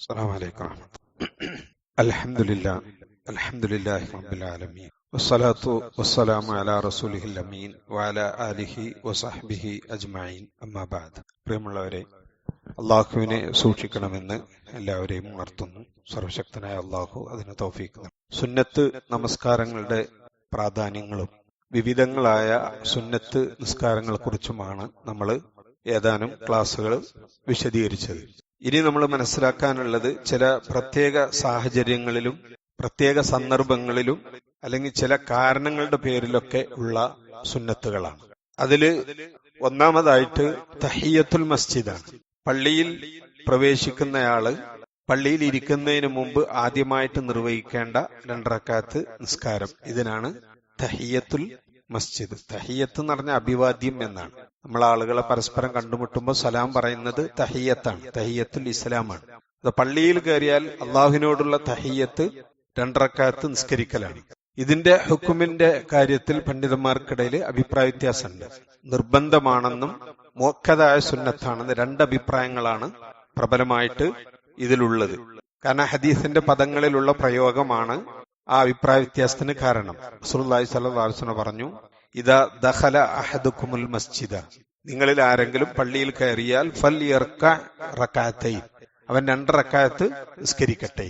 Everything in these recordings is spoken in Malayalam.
അസ്സലാമു അലൈക്കും വറഹ്മത്തുള്ളാഹി. അൽഹംദുലില്ലാഹി റബ്ബിൽ ആലമീൻ വസ്സലാത്തു വസ്സലാമു അലാ റസൂലിഹിൽ അമീൻ വഅലാ ആലിഹി വസഹ്ബിഹി അജ്മഈൻ. അമ്മാ ബഅദ്. പ്രിയമുള്ളവരെ, അള്ളാഹുവിനെ സൂക്ഷിക്കണമെന്ന് എല്ലാവരെയും ഉണർത്തുന്നു. സർവശക്തനായ അള്ളാഹു അതിന് തൗഫീഖ് നൽകും. സുന്നത്ത് നമസ്കാരങ്ങളുടെ പ്രാധാന്യങ്ങളും വിവിധങ്ങളായ സുന്നത്ത് നിസ്കാരങ്ങളെക്കുറിച്ചുമാണ് നമ്മൾ ഏതാനും ക്ലാസ്സുകൾ വിശദീകരിച്ചത്. ഇനി നമ്മൾ മനസ്സിലാക്കാനുള്ളത് ചില പ്രത്യേക സാഹചര്യങ്ങളിലും പ്രത്യേക സന്ദർഭങ്ങളിലും അല്ലെങ്കിൽ ചില കാരണങ്ങളുടെ പേരിലൊക്കെ ഉള്ള സുന്നത്തുകളാണ്. അതില് ഒന്നാമതായിട്ട് തഹിയ്യത്തുൽ മസ്ജിദാണ്. പള്ളിയിൽ പ്രവേശിക്കുന്നയാള് പള്ളിയിൽ ഇരിക്കുന്നതിന് മുമ്പ് ആദ്യമായിട്ട് നിർവഹിക്കേണ്ട 2 റക്അത്ത് നിസ്കാരം. ഇതിനാണ് തഹിയ്യത്തുൽ മസ്ജിദ്. തഹിയ്യത്ത് എന്ന് പറഞ്ഞ അഭിവാദ്യം എന്നാണ്. നമ്മൾ ആളുകളെ പരസ്പരം കണ്ടുമുട്ടുമ്പോൾ സലാം പറയുന്നത് തഹിയ്യത്താണ്, തഹിയ്യത്തുൽ ഇസ്ലാമാണ്. അത് പള്ളിയിൽ കയറിയാൽ അള്ളാഹുവിനോടുള്ള തഹിയ്യത്ത് 2 റക്അത്ത് നിസ്കരിക്കലാണ്. ഇതിന്റെ ഹുക്കുമിന്റെ കാര്യത്തിൽ പണ്ഡിതന്മാർക്കിടയിൽ അഭിപ്രായ വ്യത്യാസമുണ്ട്. നിർബന്ധമാണെന്നും മുഅക്കദായ സുന്നത്താണെന്ന് 2 അഭിപ്രായങ്ങളാണ് പ്രബലമായിട്ട് ഇതിലുള്ളത്. കാരണം ഹദീസിന്റെ പദങ്ങളിലുള്ള പ്രയോഗമാണ് ആ അഭിപ്രായ വ്യത്യാസത്തിന് കാരണം. റസൂലുള്ളാഹി സ്വല്ലല്ലാഹു അലൈഹി വസല്ലം പറഞ്ഞു, ഇദാ ദഖല അഹദുകുമുൽ മസ്ജിദ, നിങ്ങളിൽ ആരെങ്കിലും പള്ളിയിൽ കയറിയാൽ ഫൽയർക റകഅത്തൈൻ, അവൻ 2 റക്അത്ത് നിസ്കരിക്കട്ടെ.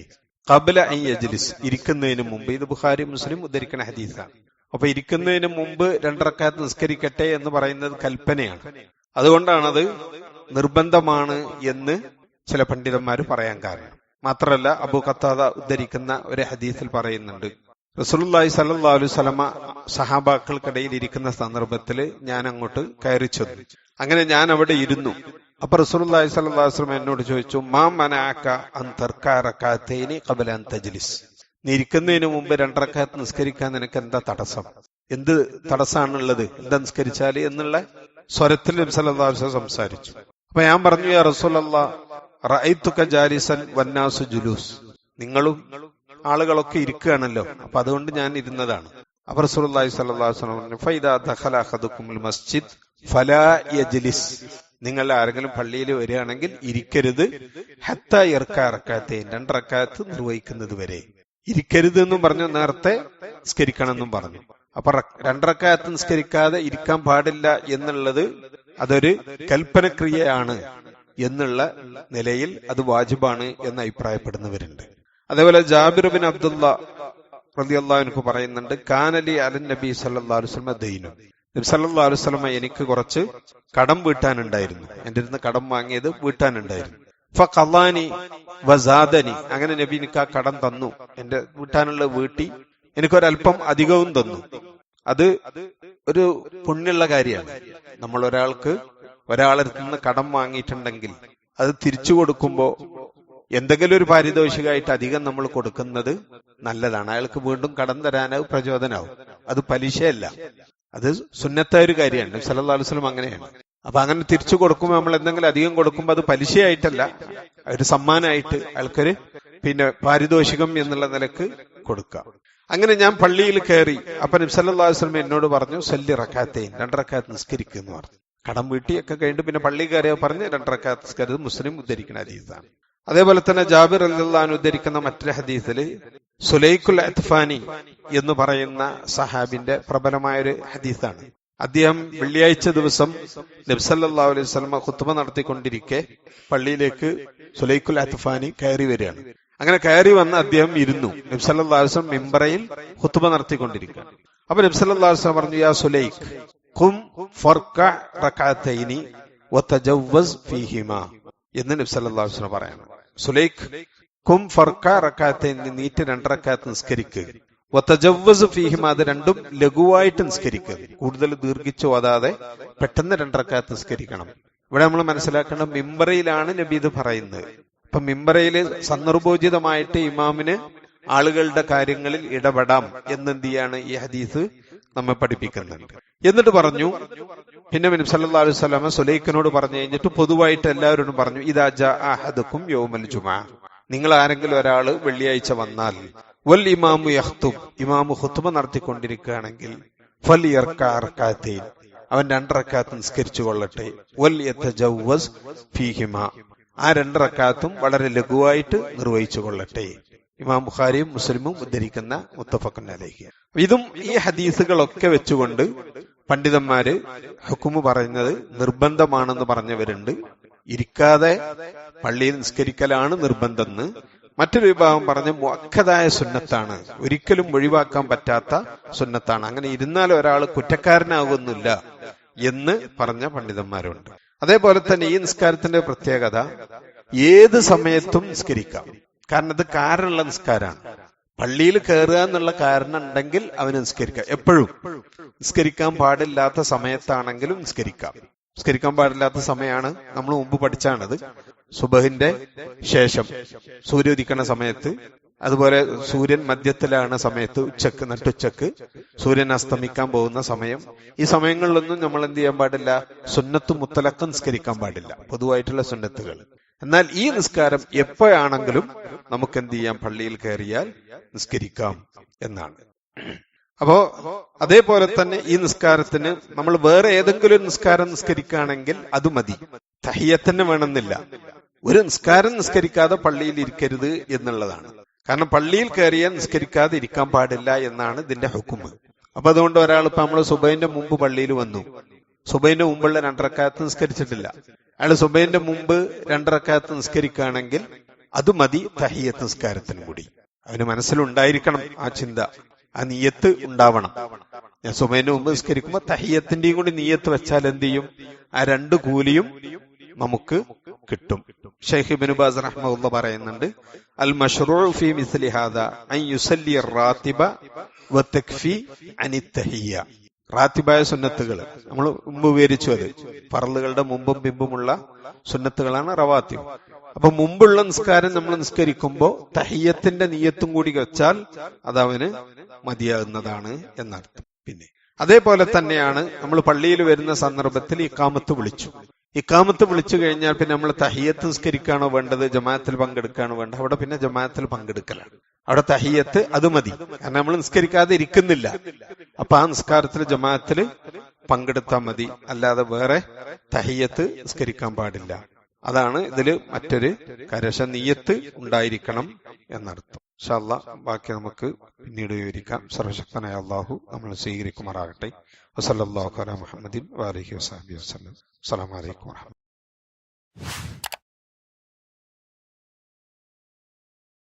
ഖബ്ല അൻ യജ്ലിസ്, ഇരിക്കുന്നതിന് മുമ്പ്. ഇത് ബുഖാരി മുസ്ലിം ഉദ്ധരിക്കുന്ന ഹദീസാണ്. അപ്പൊ ഇരിക്കുന്നതിന് മുമ്പ് 2 റക്അത്ത് നിസ്കരിക്കട്ടെ എന്ന് പറയുന്നത് കൽപ്പനയാണ്. അതുകൊണ്ടാണത് നിർബന്ധമാണ് എന്ന് ചില പണ്ഡിതന്മാർ പറയാൻ കാരണം. മാത്രമല്ല, അബൂ ഖത്താദ ഉദ്ധരിക്കുന്ന ഒരു ഹദീസിൽ പറയുന്നുണ്ട്, റസൂലുള്ളാഹി സ്വല്ലല്ലാഹു അലൈഹി വസല്ലമ സഹാബാക്കൾക്കിടയിൽ ഇരിക്കുന്ന സന്ദർഭത്തിൽ ഞാൻ അങ്ങോട്ട് കയറി ചെന്നു. അങ്ങനെ ഞാൻ അവിടെ ഇരുന്നു. അപ്പൊ റസൂലുള്ളാഹി സ്വല്ലല്ലാഹു അലൈഹി വസല്ലം എന്നോട് ചോദിച്ചു, മാ മനഅക അൻ തർക റകഅത്തൈനി ഖബ്ല അൻ തജ്ലിസ്, നീ ഇരിക്കുന്നതിന് മുമ്പ് 2 റക്അത്ത് നിസ്കരിക്കാൻ നിനക്ക് എന്താ തടസ്സം? എന്ത് തടസ്സമാണുള്ളത്? എന്താ നിസ്കരിച്ചാല് എന്നുള്ള സ്വരത്തിൽ നബി സല്ലല്ലാഹു അലൈഹി വസല്ലം സംസാരിച്ചു. അപ്പൊ ഞാൻ പറഞ്ഞു, യാ റസൂലല്ലാഹ് റഅയ്തുക ജാലിസൻ വന്നാസു ജുലൂസ്, നിങ്ങളും ആളുകളൊക്കെ ഇരിക്കുകയാണല്ലോ, അപ്പൊ അതുകൊണ്ട് ഞാൻ ഇരുന്നതാണ്. അപ്പൊ റസൂലുള്ളാഹി സ്വല്ലല്ലാഹു അലൈഹി വസല്ലം പറഞ്ഞു, ഫൈദാ ദഖല അഹദുകുമുൽ മസ്ജിദ് ഫലാ യജ്ലിസ്, നിങ്ങൾ ആരെങ്കിലും പള്ളിയിൽ വരികയാണെങ്കിൽ ഇരിക്കരുത്. ഹത്താ യർക റകഅത്തൈൻ, 2 റക്അത്ത് നിർവഹിക്കുന്നത് വരെ ഇരിക്കരുത് എന്നും പറഞ്ഞു. നേരത്തെ നിസ്കരിക്കണം എന്നും പറഞ്ഞു. അപ്പൊ 2 റക്അത്ത് നിസ്കരിക്കാതെ ഇരിക്കാൻ പാടില്ല എന്നുള്ളത് അതൊരു കൽപ്പനക്രിയയാണ് എന്നുള്ള നിലയിൽ അത് വാജിബാണ് എന്ന് അഭിപ്രായപ്പെടുന്നവരുണ്ട്. അതേപോലെ ജാബിർ ബിൻ അബ്ദുല്ലാ റളിയല്ലാഹു അൻഹു പറയുന്നുണ്ട്, കാനലി അലൻ നബി സല്ലല്ലാഹു അലൈഹി വസല്ലം ദൈനും, നബി സല്ലല്ലാഹു അലൈഹി വസല്ലം എനിക്ക് കുറച്ച് കടം വീട്ടാനുണ്ടായിരുന്നു, എന്റെ അടുത്ത് കടം വാങ്ങിയത് വീട്ടാനുണ്ടായിരുന്നു. ഫഖളാനി വസാദനി, അങ്ങനെ നബി എനിക്ക് ആ കടം തന്നു, എന്റെ വീട്ടാനുള്ള വീട്ടി എനിക്കൊരല്പം അധികവും തന്നു. അത് ഒരു പുണ്യമുള്ള കാര്യമാണ്. നമ്മൾ ഒരാളടുത്ത് നിന്ന് കടം വാങ്ങിയിട്ടുണ്ടെങ്കിൽ അത് തിരിച്ചു കൊടുക്കുമ്പോ എന്തെങ്കിലും ഒരു പാരിതോഷികമായിട്ട് അധികം നമ്മൾ കൊടുക്കുന്നത് നല്ലതാണ്. അയാൾക്ക് വീണ്ടും കടം തരാൻ പ്രചോദനാവും. അത് പലിശയല്ല, അത് സുന്നത്തായ ഒരു കാര്യമാണ്. നബി സല്ലല്ലാഹു അലൈഹി വസല്ലം അങ്ങനെയാണ്. അപ്പൊ അങ്ങനെ തിരിച്ചു കൊടുക്കുമ്പോൾ നമ്മൾ എന്തെങ്കിലും അധികം കൊടുക്കുമ്പോൾ അത് പലിശയായിട്ടല്ല, ഒരു സമ്മാനമായിട്ട് അയാൾക്കൊരു പാരിതോഷികം എന്നുള്ള നിലക്ക് കൊടുക്കാം. അങ്ങനെ ഞാൻ പള്ളിയിൽ കയറി. അപ്പൊ നബി സല്ലല്ലാഹു അലൈഹി വസല്ലം എന്നോട് പറഞ്ഞു, സല്ലി റകഅത്തൈൻ, 2 റക്അത്ത് നിസ്കരിക്കുക എന്ന് പറഞ്ഞു. കടം വീട്ടിയൊക്കെ കഴിഞ്ഞിട്ട് പിന്നെ പള്ളി കയറിയ പറഞ്ഞ് 2 റക്അത്ത് നിസ്കരിച്ചത് മുസ്ലിം ഉദ്ധരിക്കുന്ന ഹദീസാണ്. അതേപോലെ തന്നെ ജാബിർ റളിയല്ലാഹു അൻഹു ഉദ്ധരിക്കുന്ന മറ്റൊരു ഹദീസില് സുലൈഖുൽ അത്ഫാനി എന്ന് പറയുന്ന സഹാബിന്റെ പ്രബലമായൊരു ഹദീസാണ്. അദ്ദേഹം വെള്ളിയാഴ്ച ദിവസം നബി സല്ലല്ലാഹു അലൈഹി വസല്ലം ഖുത്ബ നടത്തിക്കൊണ്ടിരിക്കെ പള്ളിയിലേക്ക് സുലൈഖുൽ അത്ഫാനി കയറി വരികയാണ്. അങ്ങനെ കയറി വന്ന് അദ്ദേഹം ഇരുന്നു. നബി സല്ലല്ലാഹു അലൈഹി വസല്ലം മിമ്പറയിൽ ഖുത്ബ നടത്തിക്കൊണ്ടിരിക്കുകയാണ്. അപ്പൊ നബി സല്ലല്ലാഹു അലൈഹി വസല്ലം പറഞ്ഞു, യാ സുലൈഖ് ഖും ഫർക റകഅത്തൈനി വതജവ്വസ് ഫീഹിമാ എന്ന് നബി സല്ലല്ലാഹു അലൈഹി വസല്ലം പറയാണ്. സുലൈഖ് ഖും ഫർക റകഅത്തൈൻ, നീറ്റ് 2 റക്അത്ത് നിസ്കരിക്കുക. വതജവ്വസ് ഫീഹിമാ, അത് 2ഉം ലഘുവായിട്ട് നിസ്കരിക്കുക, കൂടുതൽ ദീർഘിച്ചു ഓതാതെ പെട്ടെന്ന് 2 റക്അത്ത് നിസ്കരിക്കണം. ഇവിടെ നമ്മൾ മനസ്സിലാക്കേണ്ടത് മിമ്പറയിലാണ് നബി ഇത് പറയുന്നത്. അപ്പൊ മിമ്പറയില് സന്ദർഭോചിതമായിട്ട് ഇമാമിന് ആളുകളുടെ കാര്യങ്ങളിൽ ഇടപെടാം എന്നെന്ത് ചെയ്യാണ് ഈ ഹദീസ് നമ്മെ പഠിപ്പിക്കുന്നുണ്ട്. എന്നിട്ട് പറഞ്ഞു, പിന്നെ നബി സല്ലല്ലാഹു അലൈഹി വസല്ലം സുലൈഖിനോട് പറഞ്ഞു കഴിഞ്ഞിട്ട് പൊതുവായിട്ട് എല്ലാവരോടും പറഞ്ഞു, ഇദാ ജാ അഹദുക്കും യൗമൽ ജുമുഅ, നിങ്ങൾ ആരെങ്കിലും ഒരാള് വെള്ളിയാഴ്ച വന്നാൽ, വൽ ഇമാമു യഖ്തുബ്, ഇമാമു ഖുത്ബ നടത്തിക്കൊണ്ടിരിക്കുകയാണെങ്കിൽ, ഫൽയർക റകഅത്തൈൻ, അവൻ 2 റക്അത്ത് നിസ്കരിച്ചു കൊള്ളട്ടെ. വൽ യതജവ്വസ് ഫീഹിമാ, ആ 2 റക്അത്തും വളരെ ലഘുവായിട്ട് നിർവഹിച്ചു കൊള്ളട്ടെ. ഇമാം ബുഖാരിയും മുസ്ലിമും ഉദ്ധരിക്കുന്ന മുത്തഫഖുൻ അലൈഹി. ഇതും ഈ ഹദീസുകളൊക്കെ വെച്ചുകൊണ്ട് പണ്ഡിതന്മാര് ഹുക്കുമ് പറയുന്നത് നിർബന്ധമാണെന്ന് പറഞ്ഞവരുണ്ട്. ഇരിക്കാതെ പള്ളിയിൽ നിസ്കരിക്കലാണ് നിർബന്ധമെന്ന്. മറ്റൊരു വിഭാഗം പറഞ്ഞ് മുഅക്കദായ സുന്നത്താണ്, ഒരിക്കലും ഒഴിവാക്കാൻ പറ്റാത്ത സുന്നത്താണ്, അങ്ങനെ ഇരുന്നാൽ ഒരാൾ കുറ്റക്കാരനാകുന്നില്ല എന്ന് പറഞ്ഞ പണ്ഡിതന്മാരുണ്ട്. അതേപോലെ തന്നെ ഈ നിസ്കാരത്തിന്റെ പ്രത്യേകത ഏത് സമയത്തും നിസ്കരിക്കാം. കാരണം ഇത് കാരണമുള്ള നിസ്കാരമാണ്. പള്ളിയിൽ കയറുക എന്നുള്ള കാരണം ഉണ്ടെങ്കിൽ അവന് നിസ്കരിക്കാം. എപ്പോഴും നിസ്കരിക്കാൻ പാടില്ലാത്ത സമയത്താണെങ്കിലും നിസ്കരിക്കാം. നിസ്കരിക്കാൻ പാടില്ലാത്ത സമയമാണ് നമ്മൾ മുമ്പ് പഠിച്ചാണത്. സുബഹിന്റെ ശേഷം സൂര്യോദിക്കണ സമയത്ത്, അതുപോലെ സൂര്യൻ മധ്യത്തിലാണ് സമയത്ത്, ഉച്ചക്ക് നട്ടുച്ചക്ക് സൂര്യൻ അസ്തമിക്കാൻ പോകുന്ന സമയം. ഈ സമയങ്ങളിലൊന്നും നമ്മൾ എന്ത് ചെയ്യാൻ പാടില്ല? സുന്നത്ത് മുത്തലഖ് നിസ്കരിക്കാൻ പാടില്ല, പൊതുവായിട്ടുള്ള സുന്നത്തുകൾ. എന്നാൽ ഈ നിസ്കാരം എപ്പോഴാണെങ്കിലും നമുക്ക് എന്ത് ചെയ്യാം? പള്ളിയിൽ കയറിയാൽ നിസ്കരിക്കാം എന്നാണ്. അപ്പോ അതേപോലെ തന്നെ ഈ നിസ്കാരത്തിന് നമ്മൾ വേറെ ഏതെങ്കിലും നിസ്കാരം നിസ്കരിക്കുകയാണെങ്കിൽ അത് മതി, തഹിയ്യത്തിന് വേണമെന്നില്ല. ഒരു നിസ്കാരം നിസ്കരിക്കാതെ പള്ളിയിൽ ഇരിക്കരുത് എന്നുള്ളതാണ്. കാരണം പള്ളിയിൽ കയറിയാൽ നിസ്കരിക്കാതെ ഇരിക്കാൻ പാടില്ല എന്നാണ് ഇതിന്റെ ഹുക്കുമ്. അപ്പൊ അതുകൊണ്ട് ഒരാൾ ഇപ്പൊ നമ്മൾ സുബഹിന്റെ മുമ്പ് പള്ളിയിൽ വന്നു, സുബഹിന്റെ മുമ്പുള്ള 2 റക്അത്ത് നിസ്കരിച്ചിട്ടില്ല, അയാൾ സുബഹിന്റെ മുമ്പ് 2 റക്അത്ത് നിസ്കരിക്കുകയാണെങ്കിൽ അത് മതി തഹിയ്യത്ത് നിസ്കാരത്തിനും കൂടി. അവന് മനസ്സിലുണ്ടായിരിക്കണം ആ ചിന്ത, ആ നിയ്യത്ത് ഉണ്ടാവണം. ഞാൻ സുബഹിന്റെ മുമ്പ് നിസ്കരിക്കുമ്പോ തഹിയ്യത്തിന്റെയും കൂടി നിയ്യത്ത് വെച്ചാൽ എന്ത് ചെയ്യും? ആ 2 കൂലിയും നമുക്ക് കിട്ടും. ശൈഖ് ഇബ്നു ബാസ് റഹ്മഹുല്ലാഹ് പറയുന്നുണ്ട്, അൽ മശ്റൂഉ ഫീ മിസ്ലി ഹാദാ അൻ യുസല്ലി റാത്തിബ വതക്ഫി അനി തഹിയ്യ. റാത്തിബായ സുന്നത്തുകൾ നമ്മൾ മുമ്പ് വിവരിച്ചു. അത് ഫർളുകളുടെ മുമ്പും പിമ്പുമുള്ള സുന്നത്തുകളാണ് റവാത്തിബ്. അപ്പൊ മുമ്പുള്ള നിസ്കാരം നമ്മൾ നിസ്കരിക്കുമ്പോ തഹിയ്യത്തിന്റെ നിയ്യത്തും കൂടി വെച്ചാൽ അതവന് മതിയാകുന്നതാണ് എന്നർത്ഥം. പിന്നെ അതേപോലെ തന്നെയാണ് നമ്മൾ പള്ളിയിൽ വരുന്ന സന്ദർഭത്തിൽ ഇഖാമത്ത് വിളിച്ചു. ഇഖാമത്ത് വിളിച്ചു കഴിഞ്ഞാൽ പിന്നെ നമ്മൾ തഹിയ്യത്ത് നിസ്കരിക്കാണോ വേണ്ടത്, ജമാഅത്തിൽ പങ്കെടുക്കാണോ വേണ്ടത്? അവിടെ പിന്നെ ജമാഅത്തിൽ പങ്കെടുക്കലാണ്. അവിടെ തഹിയ്യത്ത് അത് മതി, കാരണം നമ്മൾ നിസ്കരിക്കാതെ ഇരിക്കുന്നില്ല. അപ്പൊ ആ നിസ്കാരത്തിൽ ജമാഅത്തിൽ പങ്കെടുത്താൽ മതി, അല്ലാതെ വേറെ തഹിയ്യത്ത് നിസ്കരിക്കാൻ പാടില്ല. അതാണ് ഇതില് മറ്റൊരു കാര്യം, നിയ്യത്ത് ഉണ്ടായിരിക്കണം എന്നർത്ഥം. ഇൻഷാ അല്ലാഹ് ബാക്കി നമുക്ക് പിന്നീട് വിവരിക്കാം. സർവശക്തനായ അല്ലാഹു നമ്മൾ സ്വീകരിക്കുമാറാകട്ടെ. വസല്ലല്ലാഹു അലാ മുഹമ്മദിൻ വഅലിഹി വസഹ്ബിഹി വസല്ലം. അസ്സലാമു അലൈക്കും വറഹ്മത്തുള്ളാഹി.